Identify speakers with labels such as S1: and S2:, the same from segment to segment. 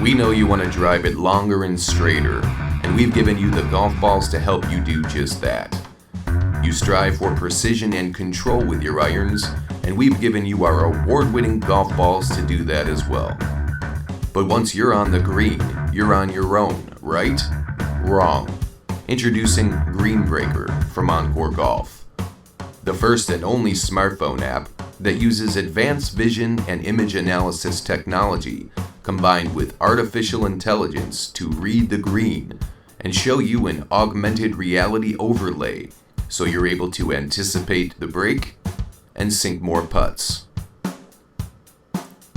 S1: We know you want to drive it longer and straighter, and we've given you the golf balls to help you do just that. You strive for precision and control with your irons, and we've given you our award-winning golf balls to do that as well. But once you're on the green, you're on your own, right? Wrong. Introducing Green Breaker from Encore Golf, the first and only smartphone app that uses advanced vision and image analysis technology combined with artificial intelligence to read the green and show you an augmented reality overlay so you're able to anticipate the break and sink more putts.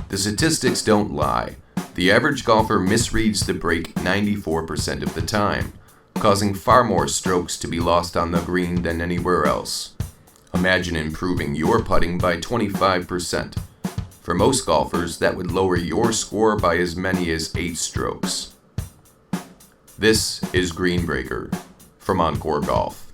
S1: The statistics don't lie. The average golfer misreads the break 94% of the time, causing far more strokes to be lost on the green than anywhere else. Imagine improving your putting by 25%. For most golfers, that would lower your score by as many as 8 strokes. This is Green Breaker from Encore Golf.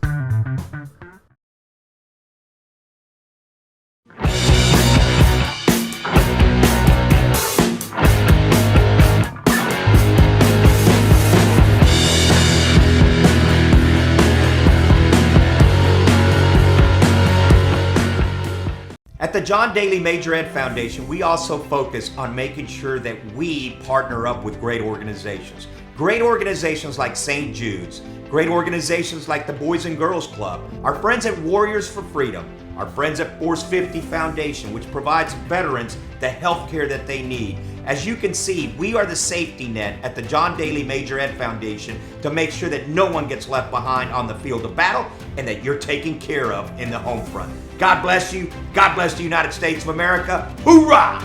S2: At the John Daly Major Ed Foundation, we also focus on making sure that we partner up with great organizations. Great organizations like St. Jude's, great organizations like the Boys and Girls Club, our friends at Warriors for Freedom, our friends at Force 50 Foundation, which provides veterans the health care that they need. As you can see, we are the safety net at the John Daly Major Ed Foundation to make sure that no one gets left behind on the field of battle and that you're taken care of in the home front. God bless you. God bless the United States of America. Hoorah!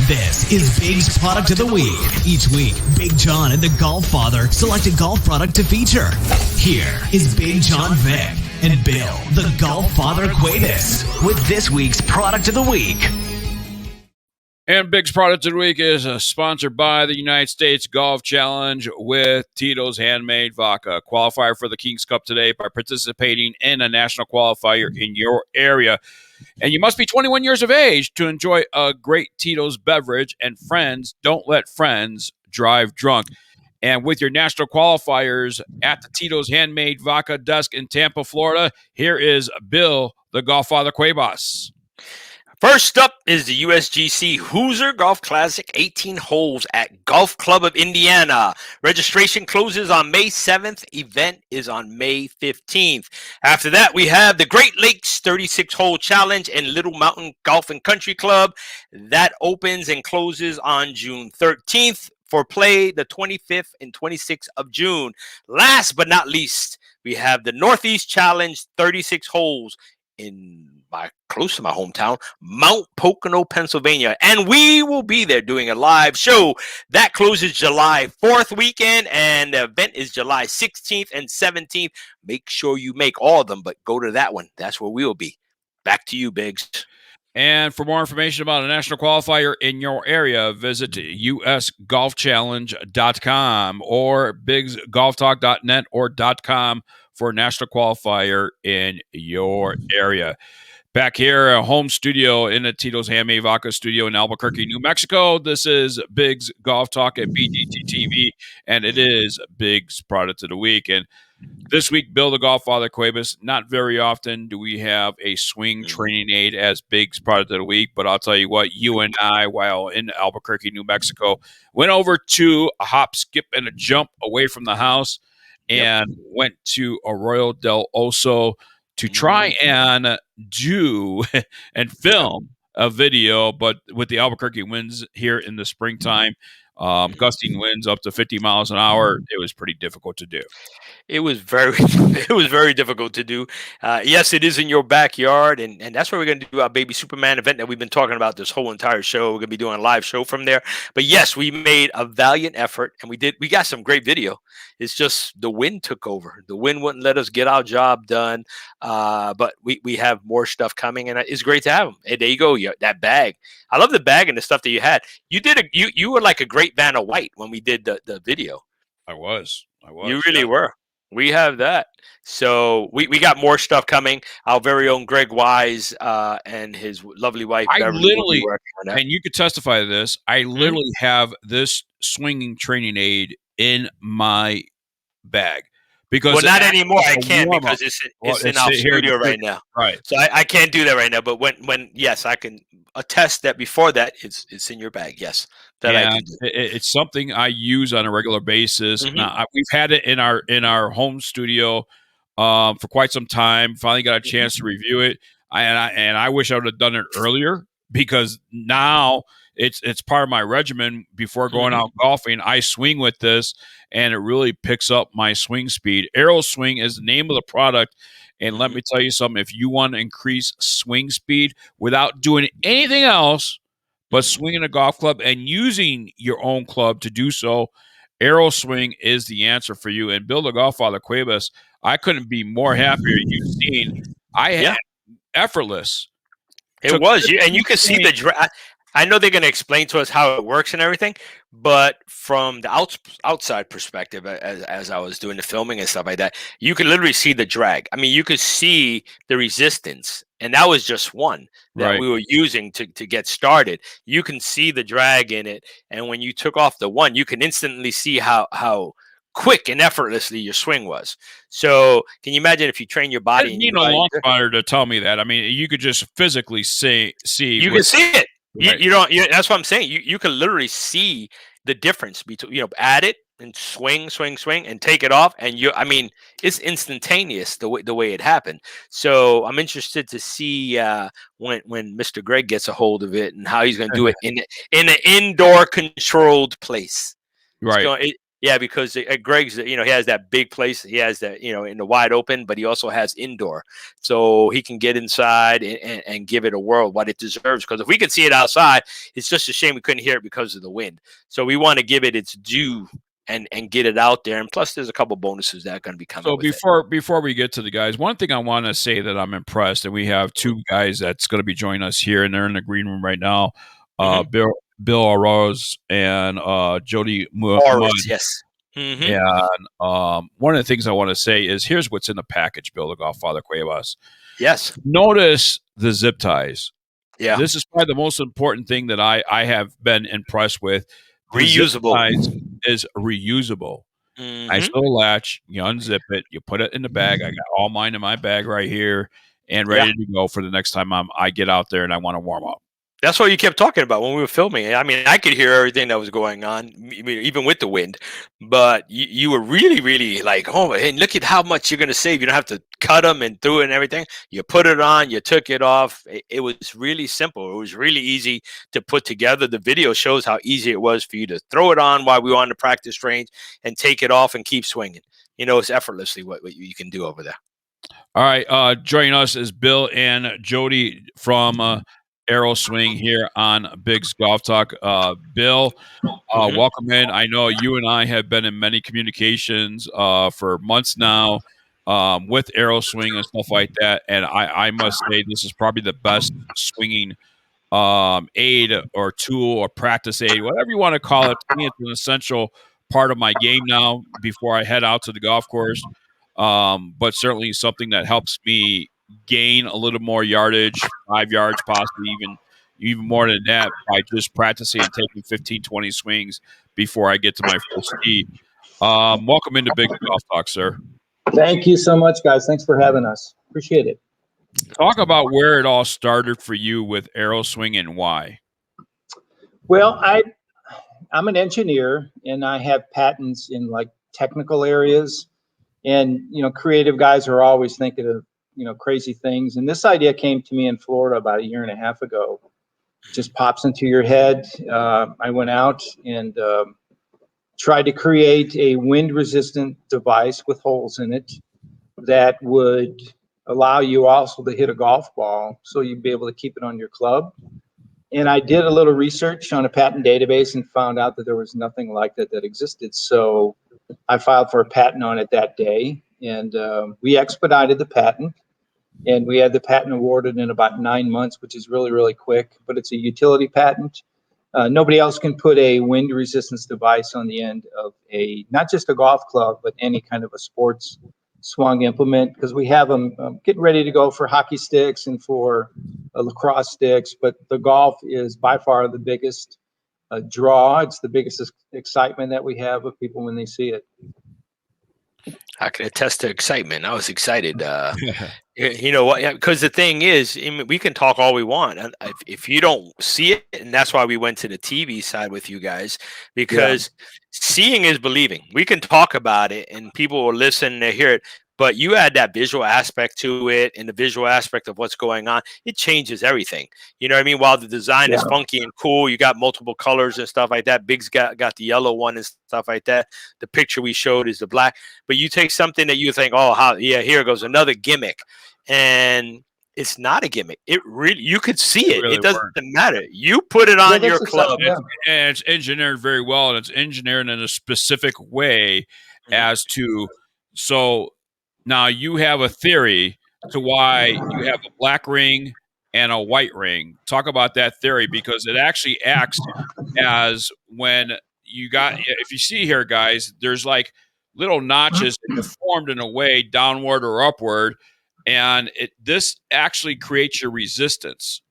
S3: This is Big's Product of the Week. Each week, Big John and the Golf Father select a golf product to feature. Here is Big John Vick and Bill, the Golf Father Cuevas, with this week's Product of the Week.
S4: And Big's Product of the Week is sponsored by the United States Golf Challenge with Tito's Handmade Vodka. Qualify for the King's Cup today by participating in a national qualifier in your area. And you must be 21 years of age to enjoy a great Tito's beverage. And friends, don't let friends drive drunk. And with your national qualifiers at the Tito's Handmade Vodka desk in Tampa, Florida, here is Bill, the Golf Father Cuevas.
S5: First up is the USGC Hoosier Golf Classic, 18 holes at Golf Club of Indiana. Registration closes on May 7th. Event is on May 15th. After that, we have the Great Lakes 36-hole challenge in Little Mountain Golf and Country Club. That opens and closes on June 13th for play the 25th and 26th of June. Last but not least, we have the Northeast Challenge, 36 holes close to my hometown, Mount Pocono, Pennsylvania. And we will be there doing a live show. That closes July 4th weekend, and the event is July 16th and 17th. Make sure you make all of them, but go to that one. That's where we will be. Back to you, Biggs.
S4: And for more information about a national qualifier in your area, visit usgolfchallenge.com or bigsgolftalk.net or .com for a national qualifier in your area. Back here, a home studio in the Tito's Handmade Vodka studio in Albuquerque, New Mexico. This is Big's Golf Talk at BGT TV, and it is Big's Product of the Week. And this week, Bill the Golf Father Cuevas, not very often do we have a swing training aid as Big's Product of the Week, but I'll tell you what, you and I, while in Albuquerque, New Mexico, went over to a hop, skip, and a jump away from the house and went to Arroyo del Oso to try and do and film a video, but with the Albuquerque winds here in the springtime, gusting winds up to 50 miles an hour, it was pretty difficult to do.
S5: It was very difficult to do. Yes, it is in your backyard, and that's where we're going to do our Baby Superman event that we've been talking about this whole entire show. We're going to be doing a live show from there. But yes, we made a valiant effort, and we got some great video. It's just the wind took over. The wind wouldn't let us get our job done. But we have more stuff coming, and it's great to have them. Hey, there you go, that bag. I love the bag and the stuff that you had. You were like a great Vanna White when we did the video.
S4: I was.
S5: You really were. We have that. So we got more stuff coming. Our very own Greg Wise and his lovely wife
S4: I
S5: Beverly will be
S4: literally,
S5: working on that.
S4: and you could testify to this, I
S5: Mhm.
S4: literally have this swinging training aid in my bag
S5: Well,
S4: because it
S5: not
S4: acts
S5: anymore.
S4: like
S5: I
S4: a
S5: can't
S4: warm up.
S5: because it's
S4: Well,
S5: it's in
S4: it's
S5: our
S4: here in the
S5: studio
S4: studio.
S5: right now.
S4: Right.
S5: So I can't do that right now. But when yes, I can attest that before that it's in your bag. Yes, that I can
S4: And
S5: do.
S4: it's something I use on a regular basis.
S5: Hmm.
S4: Now we've had it in our home studio for quite some time. Finally got a chance to review it, and I wish I would have done it earlier because now it's part of my regimen before going
S5: Hmm.
S4: out golfing. I swing with this, and it really picks up my swing speed. Aero-Swing is the name of the product. And let
S5: Hmm.
S4: me tell you something: if you want to increase swing speed without doing anything else, but
S5: Hmm.
S4: swinging a golf club and using your own club to do so, Aero-Swing is the answer for you. And Bill the Golffather Cuevas, I couldn't be more happier. You've seen, I had
S5: Yeah.
S4: effortless.
S5: It
S4: Took
S5: was you, and
S4: 15
S5: you could see the.
S4: swings.
S5: I know they're going to explain to us how it works and everything, but from the outside perspective, as I was doing the filming and stuff like that, you could literally see the drag. I mean, you could see the resistance, and that was just one that
S4: Right.
S5: we were using to get started. You can see the drag in it, and when you took off the one, you can instantly see how quick and effortlessly your swing was. So, can you imagine if you train your
S4: I
S5: body
S4: didn't
S5: and you
S4: need a
S5: go out.
S4: launch monitor to tell me that. I mean, you could just physically see
S5: You
S4: what.
S5: can see it. You,
S4: Right.
S5: you don't. You, that's what I'm saying. You can literally see the difference between add it and swing, swing, swing, and take it off, and you. I mean, it's instantaneous the way it happened. So I'm interested to see when Mr. Greg gets a hold of it and how he's going to do it in an indoor controlled place. It's
S4: Right.
S5: going. Yeah, because at Greg's, he has that big place. He has that, in the wide open, but he also has indoor, so he can get inside and give it a whirl, what it deserves. Because if we could see it outside, it's just a shame we couldn't hear it because of the wind. So we want to give it its due and get it out there. And plus, there's a couple bonuses that are going to be coming
S4: So
S5: with it.
S4: before we get to the guys, one thing I want to say that I'm impressed, and we have two guys that's going to be joining us here, and they're in the green room right now.
S5: Mm-hmm.
S4: Bill Orosz and Jodie Mudd.
S5: Orosz, yes. Mm-hmm.
S4: And one of the things I want to say is here's what's in the package, Bill the Godfather Cuevas.
S5: Yes.
S4: Notice the zip ties.
S5: Yeah.
S4: This is probably the most important thing that I have been impressed with. The zip
S5: Reusable.
S4: ties is reusable. Nice
S5: Mm-hmm.
S4: little latch. You unzip it. You put it in the bag. I got all mine in my bag right here and
S5: Yeah.
S4: ready to go for the next time I get out there and I want to warm up.
S5: That's what you kept talking about when we were filming. I mean, I could hear everything that was going on, even with the wind. But you were really, really like, oh, and look at how much you're going to save. You don't have to cut them and do it and everything. You put it on, you took it off. It was really simple. It was really easy to put together. The video shows how easy it was for you to throw it on while we were on the practice range and take it off and keep swinging. It's effortlessly what you can do over there.
S4: All right. Joining us is Bill and Jodie from Aero-Swing here on Big's Golf Talk. Bill,
S5: Hmm.
S4: welcome in. I know you and I have been in many communications for months now with Aero-Swing and stuff like that. And I must say, this is probably the best swinging aid or tool or practice aid, whatever you want to call it. To me, it's an essential part of my game now before I head out to the golf course. But certainly something that helps me gain a little more yardage, 5 yards, possibly even more than that, by just practicing and taking 15, 20 swings before I get to my first tee. Welcome into Big Golf Talk, sir.
S6: Thank you so much, guys. Thanks for having us. Appreciate it.
S4: Talk about where it all started for you with Aero-Swing and why.
S6: Well, I'm an engineer and I have patents in like technical areas, and creative guys are always thinking of crazy things. And this idea came to me in Florida about a year and a half ago. It just pops into your head. I went out and tried to create a wind-resistant device with holes in it that would allow you also to hit a golf ball so you'd be able to keep it on your club. And I did a little research on a patent database and found out that there was nothing like that existed. So I filed for a patent on it that day, and we expedited the patent, and we had the patent awarded in about 9 months, which is really, really quick. But it's a utility patent. Nobody else can put a wind resistance device on the end of not just a golf club, but any kind of a sports swung implement, because we have them getting ready to go for hockey sticks and for lacrosse sticks. But the golf is by far the biggest draw. It's the biggest excitement that we have of people when they see it.
S5: I can attest to excitement. I was excited. You know what? Because the thing is, I mean, we can talk all we want. And if you don't see it, and that's why we went to the TV side with you guys, because seeing is believing. We can talk about it, and people will listen and hear it. But you add that visual aspect to it, and the visual aspect of what's going on, it changes everything. You know what I mean? While the design is funky and cool, you got multiple colors and stuff like that. Big's got the yellow one and stuff like that. The picture we showed is the black. But you take something that you think, oh, here goes another gimmick. And it's not a gimmick. It really, you could see it. It doesn't matter. You put it on your club.
S4: And it's engineered very well, and it's engineered in a specific way as to, so now you have a theory to why you have a black ring and a white ring. Talk about that theory, because it actually acts as when you got, if you see here, guys, there's like little notches that are formed in a way downward or upward, and this actually creates your resistance.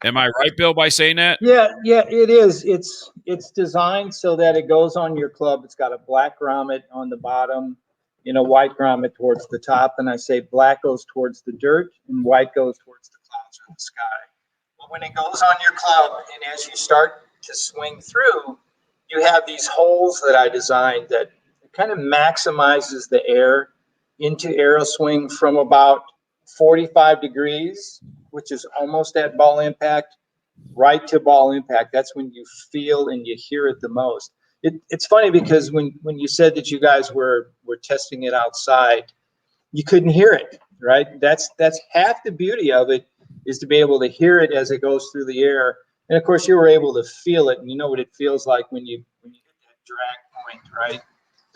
S4: Am I right, Bill, by saying that?
S6: Yeah, it is. It's designed so that it goes on your club. It's got a black grommet on the bottom, white grommet towards the top. And I say black goes towards the dirt and white goes towards the clouds or the sky. But when it goes on your club, and as you start to swing through, you have these holes that I designed that kind of maximizes the air into AeroSwing from about 45 degrees, which is almost at ball impact, right to ball impact. That's when you feel and you hear it the most. It's funny because when you said that you guys were testing it outside, you couldn't hear it, right? That's half the beauty of it, is to be able to hear it as it goes through the air. And of course, you were able to feel it, and you know what it feels like when you hit that drag point, right?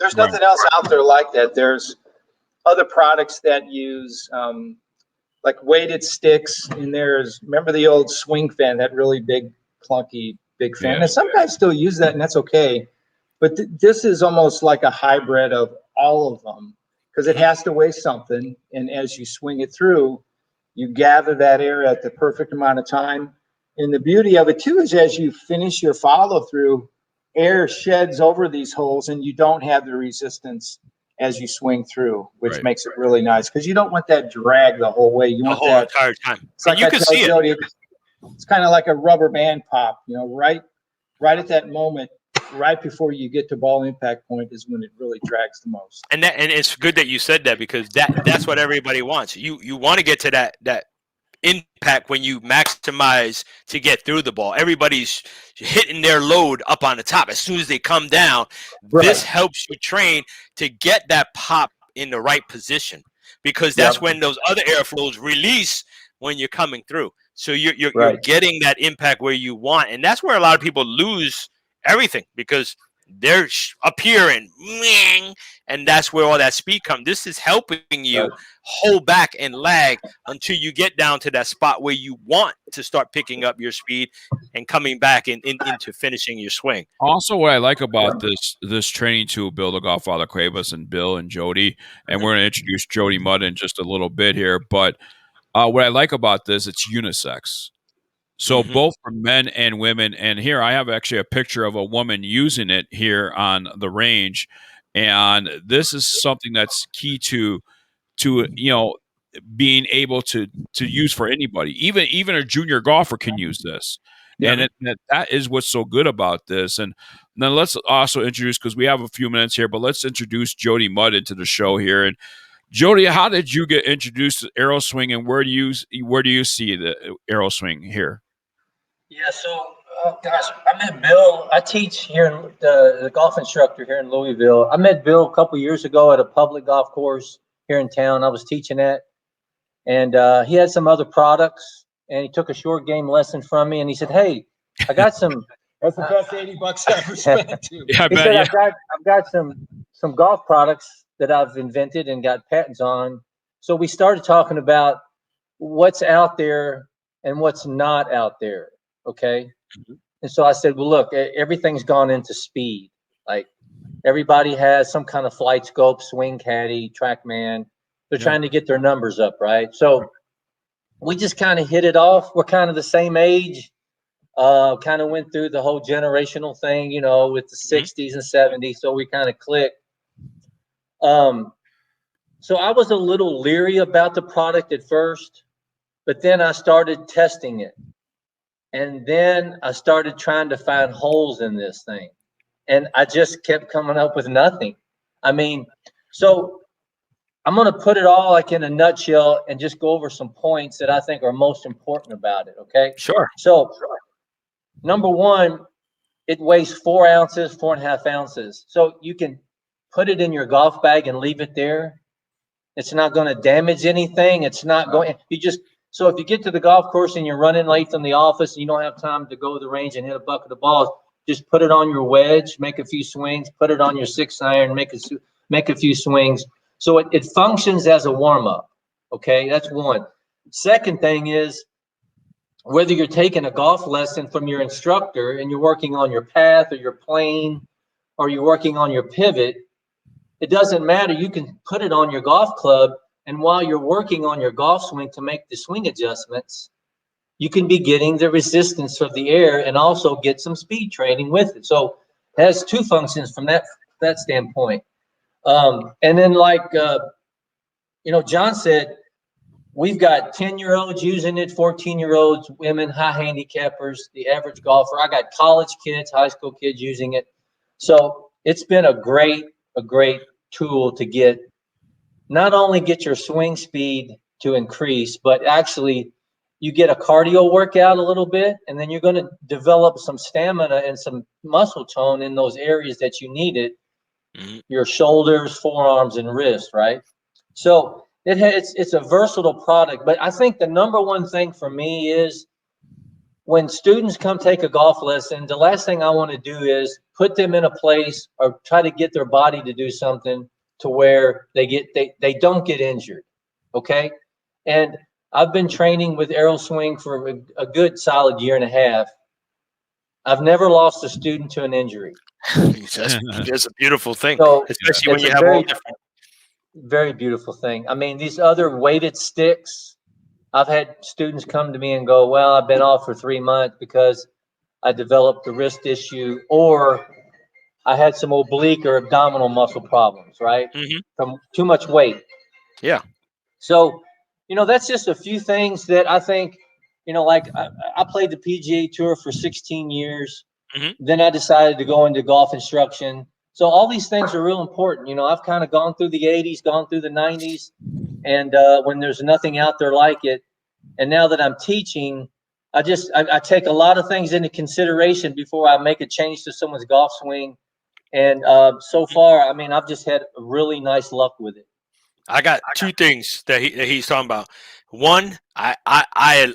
S6: There's nothing else out there like that. There's other products that use like weighted sticks, and remember the old swing fan, that really big, clunky, big fan? And some guys still use that, and that's okay. But this is almost like a hybrid of all of them, because it has to weigh something. And as you swing it through, you gather that air at the perfect amount of time. And the beauty of it, too, is as you finish your follow through, air sheds over these holes, and you don't have the resistance as you swing through, which makes it really nice, because you don't want that drag the whole way. You want
S5: the whole entire time.
S6: It's like you can see Jodie, it. It's kind of like a rubber band pop, right at that moment, right before you get to ball impact point is when it really drags the most.
S5: And it's good that you said that, because that's what everybody wants. You want to get to that impact when you maximize to get through the ball. Everybody's hitting their load up on the top. As soon as they come down, this helps you train to get that pop in the right position, because that's when those other airflows release when you're coming through. So you're getting that impact where you want, and that's where a lot of people lose everything, because they're up here and that's where all that speed comes. This is helping you hold back and lag until you get down to that spot where you want to start picking up your speed and coming back into finishing your swing.
S4: Also, what I like about this training tool, Bill, the Godfather Cuevas, and Bill and Jodie, and we're going to introduce Jodie Mudd in just a little bit here, but what I like about this, it's unisex. So both for men and women. And here I have actually a picture of a woman using it here on the range. And this is something that's key to being able to use for anybody. Even a junior golfer can use this. And that is what's so good about this. And then let's also introduce, because we have a few minutes here, but let's introduce Jodie Mudd into the show here. And Jodie, how did you get introduced to AeroSwing, and where do you see the AeroSwing here?
S7: Yeah, so gosh, I met Bill. I teach here, the golf instructor here in Louisville. I met Bill a couple years ago at a public golf course here in town. I was teaching at, and he had some other products, and he took a short game lesson from me, and he said, "Hey, I got some."
S6: That's the best $80 I ever spent too.
S4: Yeah,
S7: he said, "I've got some golf products that I've invented and got patents on." So we started talking about what's out there and what's not out there. Okay. And so I said, well, look, everything's gone into speed. Like everybody has some kind of flight scope, swing caddy, TrackMan. They're trying to get their numbers up, right? So we just kind of hit it off. We're kind of the same age. Kind of went through the whole generational thing, you know, with the 60s and 70s. So we kind of clicked. So I was a little leery about the product at first, but then I started testing it. And then I started trying to find holes in this thing. And I just kept coming up with nothing. I mean, so I'm going to put it all like in a nutshell and just go over some points that I think are most important about it. Okay.
S5: Sure.
S7: So number one, it weighs 4 ounces, 4.5 ounces. So you can put it in your golf bag and leave it there. It's not going to damage anything. It's not going, so if you get to the golf course and you're running late from the office and you don't have time to go to the range and hit a bucket of balls, just put it on your wedge, make a few swings, put it on your 6-iron, make a few swings. So it functions as a warm-up. Okay, that's one. Second thing is, whether you're taking a golf lesson from your instructor and you're working on your path or your plane or you're working on your pivot, it doesn't matter. You can put it on your golf club, and while you're working on your golf swing to make the swing adjustments, you can be getting the resistance of the air and also get some speed training with it. So it has two functions from that standpoint. And then like, John said, we've got 10-year-olds using it, 14-year-olds, women, high handicappers, the average golfer. I got college kids, high school kids using it. So it's been a great tool to get, not only get your swing speed to increase, but actually you get a cardio workout a little bit, and then you're going to develop some stamina and some muscle tone in those areas that you need it, your shoulders, forearms, and wrists, right? So it's a versatile product. But I think the number one thing for me is when students come take a golf lesson, the last thing I want to do is put them in a place or try to get their body to do something to where they don't get injured. Okay. And I've been training with AeroSwing for a good solid year and a half. I've never lost a student to an injury.
S5: That's a beautiful thing,
S7: So
S5: especially when you have all different.
S7: Very beautiful thing. I mean, these other weighted sticks, I've had students come to me and go, well, I've been off for 3 months because I developed a wrist issue, or I had some oblique or abdominal muscle problems, right? From too much weight.
S5: Yeah.
S7: So, that's just a few things that I think, like I played the PGA Tour for 16 years. Then I decided to go into golf instruction. So all these things are real important. I've kind of gone through the 80s, gone through the 90s, and when there's nothing out there like it. And now that I'm teaching, I take a lot of things into consideration before I make a change to someone's golf swing. And so far, I mean, I've just had really nice luck with it.
S5: I got two things that he's talking about. One, I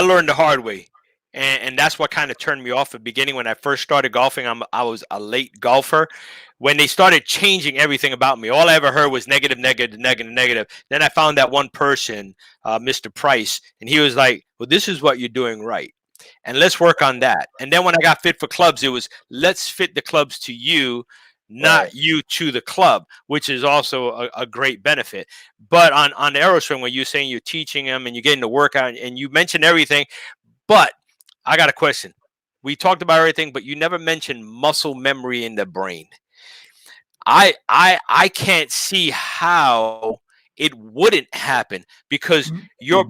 S5: learned the hard way. And that's what kind of turned me off at the beginning when I first started golfing. I was a late golfer. When they started changing everything about me, all I ever heard was negative, negative, negative, negative. Then I found that one person, Mr. Price, and he was like, well, this is what you're doing right. And let's work on that. And then when I got fit for clubs, it was let's fit the clubs to you, not you to the club, which is also a great benefit. But on the AeroSwing, when you're saying you're teaching them and you're getting the workout and you mentioned everything, but I got a question. We talked about everything, but you never mentioned muscle memory in the brain. I can't see how it wouldn't happen because you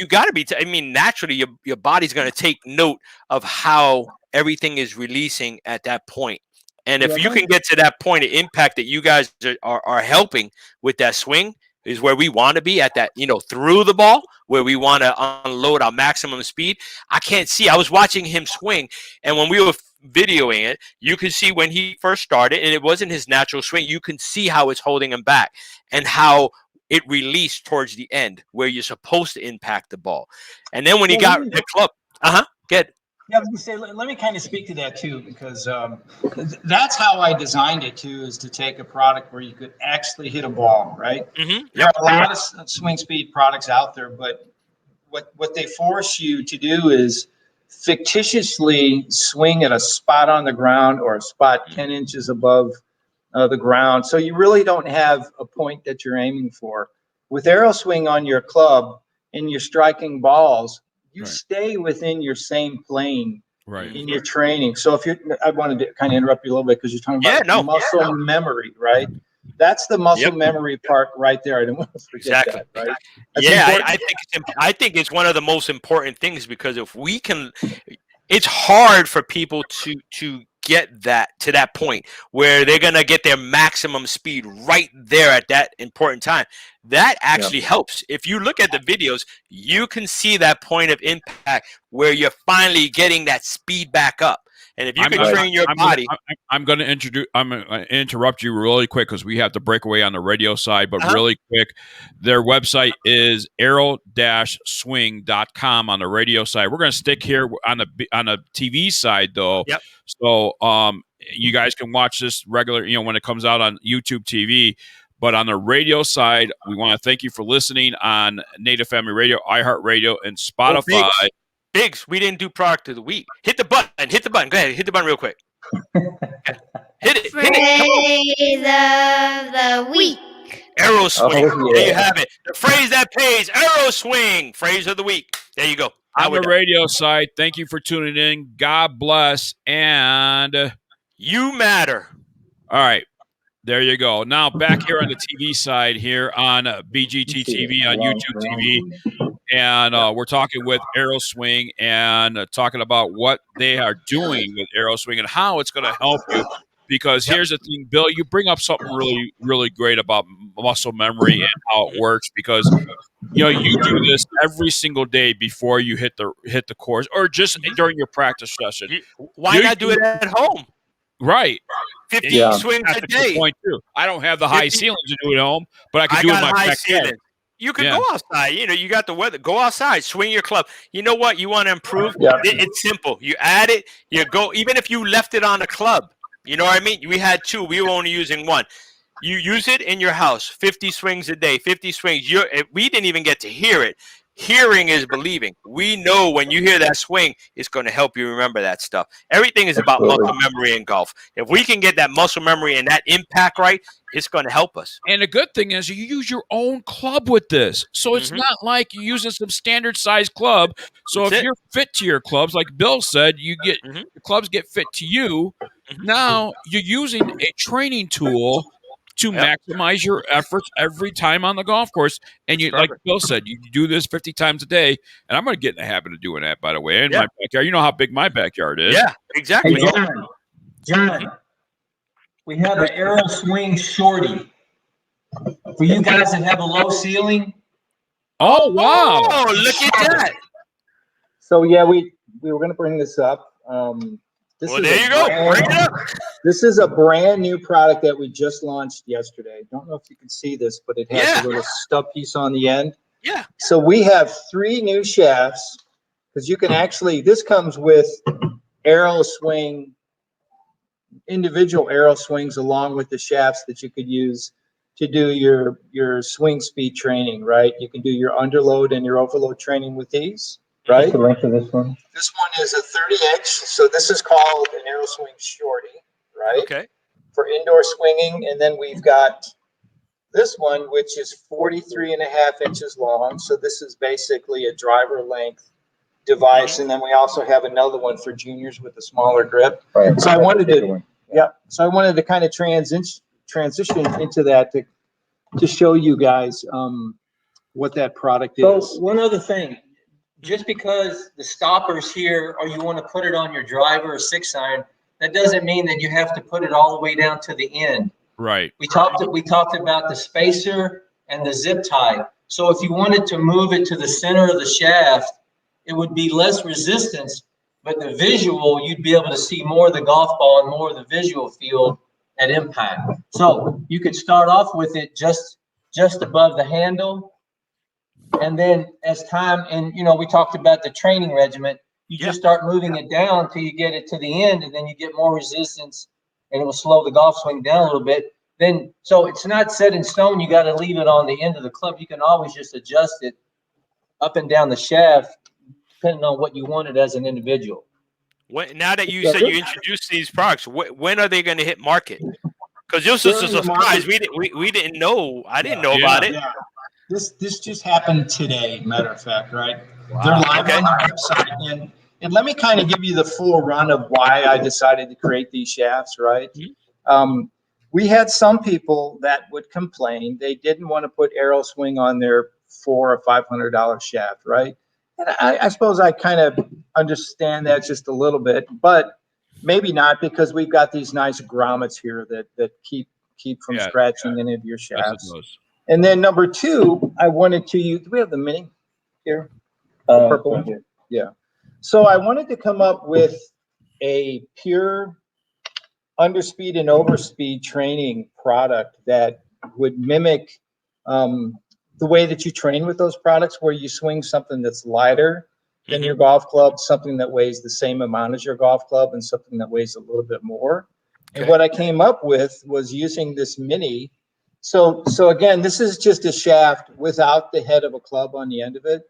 S5: got to be. I mean, naturally, your body's going to take note of how everything is releasing at that point. And if you can get to that point of impact that you guys are helping with that swing, is where we want to be at that, through the ball, where we want to unload our maximum speed. I can't see. I was watching him swing, and when we were videoing it, you could see when he first started, and it wasn't his natural swing. You can see how it's holding him back and how it released towards the end where you're supposed to impact the ball. And then when he got the club, good.
S6: Yeah, I was gonna say, let me kind of speak to that too, because that's how I designed it too, is to take a product where you could actually hit a ball, right? There are a lot of swing speed products out there, but what they force you to do is fictitiously swing at a spot on the ground or a spot 10 inches above the ground. So you really don't have a point that you're aiming for. With AeroSwing on your club and you're striking balls, you stay within your same plane in your training. So if you're, I wanted to kind of interrupt you a little bit because you're talking about muscle memory, right? That's the muscle memory part right there. I didn't want to forget that, right? That's
S5: I think it's one of the most important things, because if we can, it's hard for people to get that to that point where they're going to get their maximum speed right there at that important time. That actually helps. If you look at the videos, you can see that point of impact where you're finally getting that speed back up. And if you can train your body,
S4: I'm going to interrupt you really quick because we have to break away on the radio side. But really quick, their website is aero-swing.com on the radio side. We're going to stick here on the TV side though.
S5: Yep.
S4: So you guys can watch this regular, when it comes out on YouTube TV. But on the radio side, we want to thank you for listening on Native Family Radio, iHeartRadio, and Spotify.
S5: Biggs, we didn't do product of the week. Hit the button. Go ahead. Hit the button real quick. Hit it.
S8: Phrase of the week.
S5: AeroSwing. There you have it. The phrase that pays. AeroSwing. Phrase of the week. There you go.
S4: On the radio side, thank you for tuning in. God bless. And
S5: you matter.
S4: All right. There you go. Now back here on the TV side here on BGT TV on YouTube TV. And we're talking with AeroSwing and talking about what they are doing with AeroSwing and how it's going to help you. Because here's the thing, Bill, you bring up something really, really great about muscle memory and how it works. Because you do this every single day before you hit the course, or just during your practice session.
S5: Why not do it at home?
S4: Right.
S5: 50 swings a day.
S4: Point too. I don't have the high ceilings to do it at home, but I can do it in my backyard.
S5: You can go outside. You got the weather. Go outside. Swing your club. You know what? You want to improve? It's simple. You add it. You go. Even if you left it on the club, you know what I mean? We had 2. We were only using 1. You use it in your house. 50 swings a day. 50 swings. We didn't even get to hear it. Hearing is believing. We know when you hear that swing, it's going to help you remember that stuff. Everything is about muscle memory in golf. If we can get that muscle memory and that impact right, it's going to help us.
S4: And the good thing is you use your own club with this. So it's not like you're using some standard size club. So if you're fit to your clubs, like Bill said, you get the clubs get fit to you. Now you're using a training tool to maximize your efforts every time on the golf course. And you, like Bill said, you do this 50 times a day. And I'm going to get in the habit of doing that, by the way, in my backyard. You know how big my backyard is.
S5: Yeah, exactly.
S7: Hey, John, we have an AeroSwing shorty for you guys that have a low ceiling.
S4: Oh, wow.
S5: Oh, look at that.
S6: So, yeah, we were going to bring this up.
S5: There you go. Bring it up.
S6: This is a brand new product that we just launched yesterday. Don't know if you can see this, but it has a little stub piece on the end.
S5: Yeah.
S6: So we have 3 new shafts because you can actually, this comes with AeroSwing, individual AeroSwings along with the shafts that you could use to do your swing speed training, right? You can do your underload and your overload training with these. Right.
S7: What's the length of this one?
S6: This one is a 30-inch, so this is called an AeroSwing Shorty, right?
S5: Okay.
S6: For indoor swinging, and then we've got this one, which is 43.5 inches long. So this is basically a driver length device, and then we also have another one for juniors with a smaller grip.
S7: Right.
S6: So I wanted to, So I wanted to kind of transition into that to show you guys what that product is.
S7: So one other thing. Just because the stopper's here or you want to put it on your driver or 6-iron, that doesn't mean that you have to put it all the way down to the end.
S4: Right.
S7: We talked about the spacer and the zip tie. So if you wanted to move it to the center of the shaft, it would be less resistance, but the visual, you'd be able to see more of the golf ball and more of the visual field at impact. So you could start off with it just above the handle. And then as time, and we talked about the training regimen, you just start moving it down till you get it to the end, and then you get more resistance and it will slow the golf swing down a little bit. Then, so it's not set in stone. You got to leave it on the end of the club. You can always just adjust it up and down the shaft depending on what you wanted as an individual.
S5: Now that you said you introduced these products, when are they going to hit market? Because this was a surprise. We didn't know. I didn't know about it.
S6: Yeah. This just happened today, matter of fact, right?
S5: Wow.
S6: They're live on the website. And let me kind of give you the full run of why I decided to create these shafts, right? We had some people that would complain they didn't want to put Aero-Swing on their $400 or $500 shaft, right? And I suppose I kind of understand that just a little bit, but maybe not, because we've got these nice grommets here that keep from scratching any of your shafts. And then number two, I wanted to use, do we have the mini here? Purple one here. Yeah. So I wanted to come up with a pure underspeed and overspeed training product that would mimic the way that you train with those products, where you swing something that's lighter than your golf club, something that weighs the same amount as your golf club, and something that weighs a little bit more. Okay. And what I came up with was using this mini. So again, this is just a shaft without the head of a club on the end of it.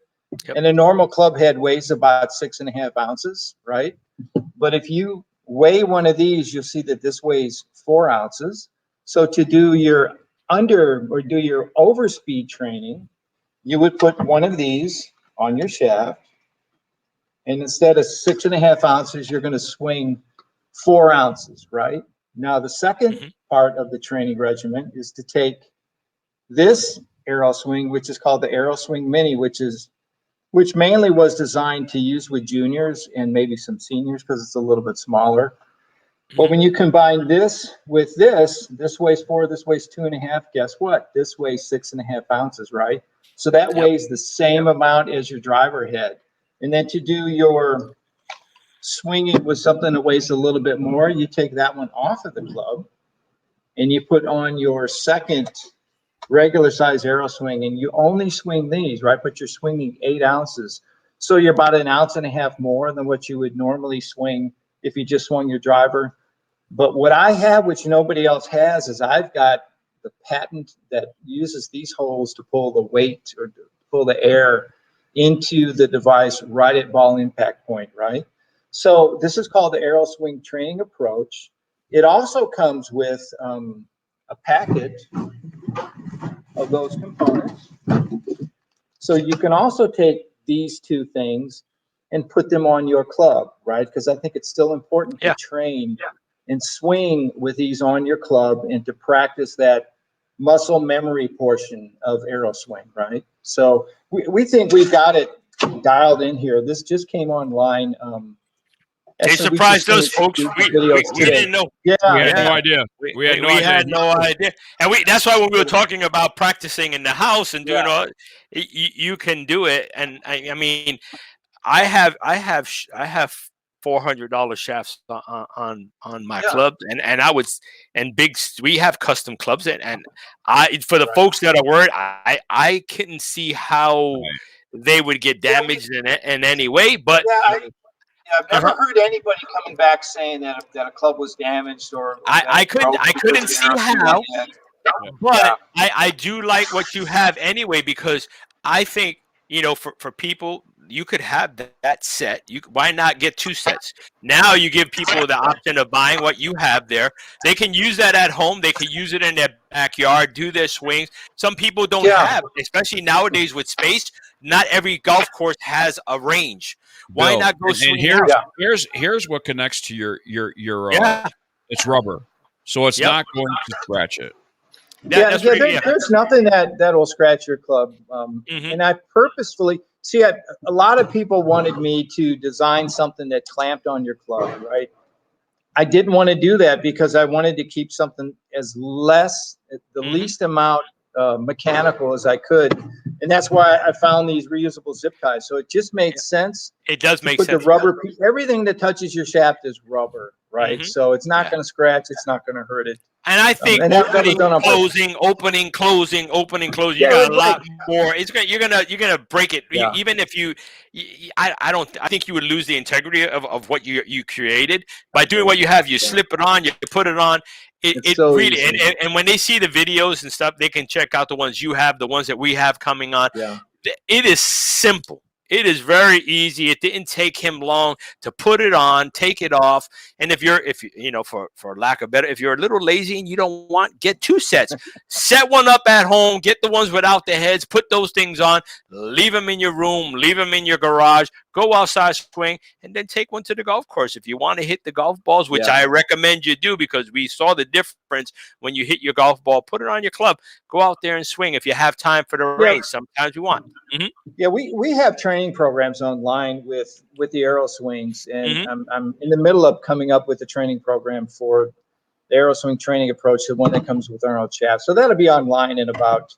S6: Yep. And a normal club head weighs about 6.5 ounces, right? But if you weigh one of these, you'll see that this weighs 4 ounces. So to do your your overspeed training, you would put one of these on your shaft, and instead of 6.5 ounces, you're going to swing 4 ounces, right? Now, the second part of the training regimen is to take this Aero-Swing, which is called the Aero-Swing Mini, which mainly was designed to use with juniors and maybe some seniors because it's a little bit smaller. But when you combine this with this weighs 4, this weighs 2.5. Guess what? This weighs 6.5 ounces, right? So that weighs the same amount as your driver head. And then to do your swinging with something that weighs a little bit more, you take that one off of the club and you put on your second regular size Aero-Swing, and you only swing these, right? But you're swinging 8 ounces. So you're about 1.5 ounces more than what you would normally swing if you just swung your driver. But what I have, which nobody else has, is I've got the patent that uses these holes to pull the weight or to pull the air into the device right at ball impact point, right? So this is called the Aero-Swing training approach. It also comes with a packet of those components. So you can also take these two things and put them on your club, right? Because I think it's still important to train and swing with these on your club and to practice that muscle memory portion of Aero-Swing, right? So we think we've got it dialed in here. This just came online.
S5: They surprised us, folks. We didn't know.
S4: Yeah, we had no idea. We had
S5: no idea. And that's why when we were talking about practicing in the house and doing all, you can do it. And I mean, I have $400 shafts on my club, and we have custom clubs, and for the folks that are worried, I couldn't see how they would get damaged in any way, but.
S6: I've never heard anybody coming back saying that a club was damaged or
S5: I couldn't see how, but I do like what you have anyway, because I think, for people, you could have that set. Why not get 2 sets? Now you give people the option of buying what you have there. They can use that at home. They can use it in their backyard, do their swings. Some people don't have, especially nowadays with space. Not every golf course has a range. Why not go swing?
S4: Here's what connects to your it's rubber, so it's not going to scratch it.
S6: There's nothing that will scratch your club. And I purposefully see. A lot of people wanted me to design something that clamped on your club, right? I didn't want to do that because I wanted to keep something the least amount mechanical as I could. And that's why I found these reusable zip ties. So it just made sense.
S5: It does make sense.
S6: The rubber piece, everything that touches your shaft is rubber, right? So it's not going to scratch. It's not going to hurt it.
S5: And I think opening, closing. You got a lot more. You're gonna break it. Yeah. Even if I think you would lose the integrity of what you created by doing what you have. You slip it on, you put it on. It so really and when they see the videos and stuff, they can check out the ones you have, the ones that we have coming on. Yeah. It is simple. It is very easy. It didn't take him long to put it on, take it off. And if for lack of better, if you're a little lazy and you don't get 2 sets, set one up at home, get the ones without the heads, put those things on, leave them in your room, leave them in your garage, go outside, swing, and then take one to the golf course. If you want to hit the golf balls, which I recommend you do, because we saw the difference when you hit your golf ball, put it on your club, go out there and swing if you have time for the range. Sometimes you want.
S6: Yeah, we have training programs online with the AeroSwings, and I'm in the middle of coming up with a training program for the AeroSwing training approach, the one that comes with Arnold Shaft. So that'll be online in about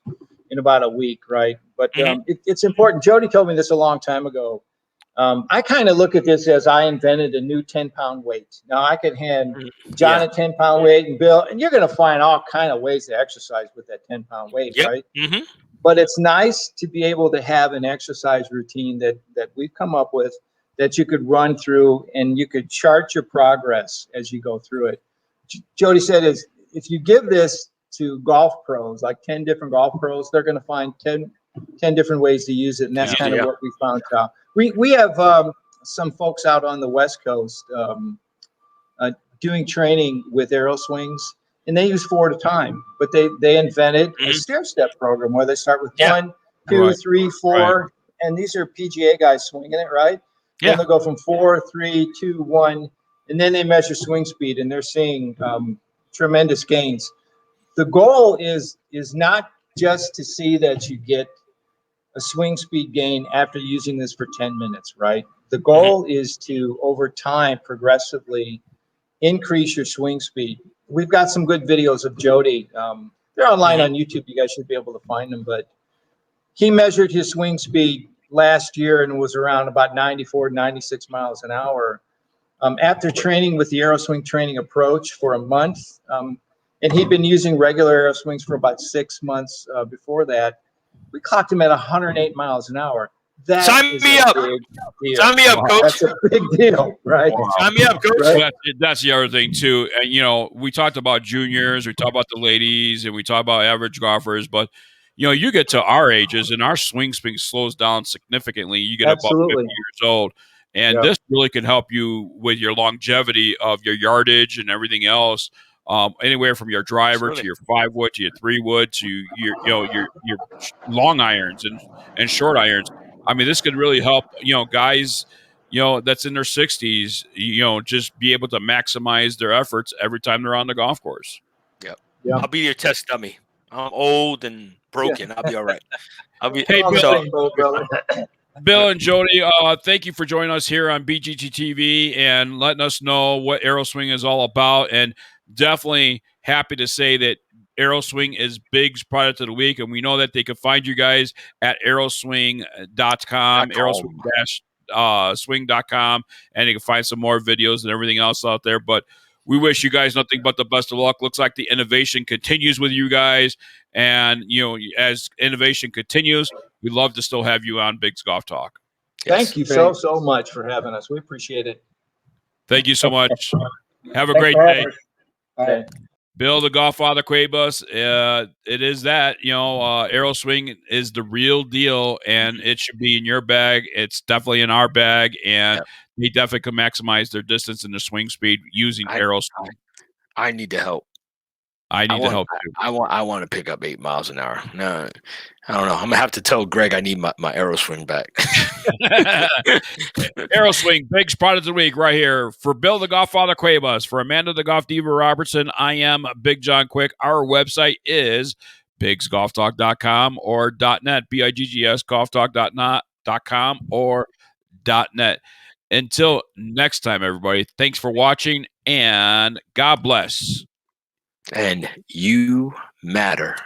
S6: a week, right? But it's important. Jodie told me this a long time ago. I kind of look at this as I invented a new 10-pound weight. Now I could hand John a 10-pound weight and Bill, and you're going to find all kind of ways to exercise with that 10-pound weight, right? But it's nice to be able to have an exercise routine that we've come up with that you could run through, and you could chart your progress as you go through it. Jodie said is if you give this to golf pros, like 10 different golf pros, they're going to find 10 different ways to use it, and that's kind of what we found out. We have some folks out on the West Coast doing training with AeroSwings, and they use 4 at a time, but they invented a stair-step program where they start with 1, 2, 3, 4, and these are PGA guys swinging it, right? Then they'll go from 4, 3, 2, 1, and then they measure swing speed, and they're seeing tremendous gains. The goal is not just to see that you get a swing speed gain after using this for 10 minutes, right? The goal is to, over time, progressively increase your swing speed. We've got some good videos of Jodie. They're online on YouTube. You guys should be able to find them. But he measured his swing speed last year and was around about 94, 96 miles an hour. After training with the AeroSwing training approach for a month, and he'd been using regular AeroSwings for about 6 months before that, we clocked him at 108 miles an hour.
S5: Sign me up. Sign me up, coach.
S6: That's a big deal, right?
S5: Wow. Sign me up, coach.
S4: Right. That's the other thing too. And we talked about juniors, we talked about the ladies, and we talked about average golfers. But you get to our ages, and our swing speed slows down significantly. You get about 50 years old, and this really can help you with your longevity of your yardage and everything else. Anywhere from your driver to your 5-wood to your 3-wood to your long irons and short irons. I mean, this could really help guys that's in their 60s just be able to maximize their efforts every time they're on the golf course.
S5: Yep. I'll be your test dummy. I'm old and broken. I'll be all right.
S4: Hey, Bill and Jodie, thank you for joining us here on BGT TV and letting us know what AeroSwing is all about. And definitely happy to say that AeroSwing is Big's product of the week, and we know that they can find you guys at aeroswing.com, aeroswing.com, and you can find some more videos and everything else out there. But we wish you guys nothing but the best of luck. Looks like the innovation continues with you guys, and as innovation continues, we'd love to still have you on Big's Golf Talk.
S6: Thank you so much for having us. We appreciate it.
S4: Thank you so much. Have a great day.
S6: Okay.
S4: Bill, the Golf Father Quabus, it is that, AeroSwing is the real deal, and it should be in your bag. It's definitely in our bag, and they definitely can maximize their distance and their swing speed using AeroSwing.
S5: I need the help.
S4: I need the help too.
S5: I want to pick up 8 miles an hour. No, I don't know. I'm gonna have to tell Greg I need my AeroSwing back.
S4: AeroSwing, Big's product of the week, right here for Bill the Golf Father Quabus, for Amanda the Golf Diva Robertson. I am Big John Quick. Our website is bigsgolftalk.com or .net, BIGGS golftalk.com or .net. Until next time, everybody. Thanks for watching, and God bless.
S5: And you matter.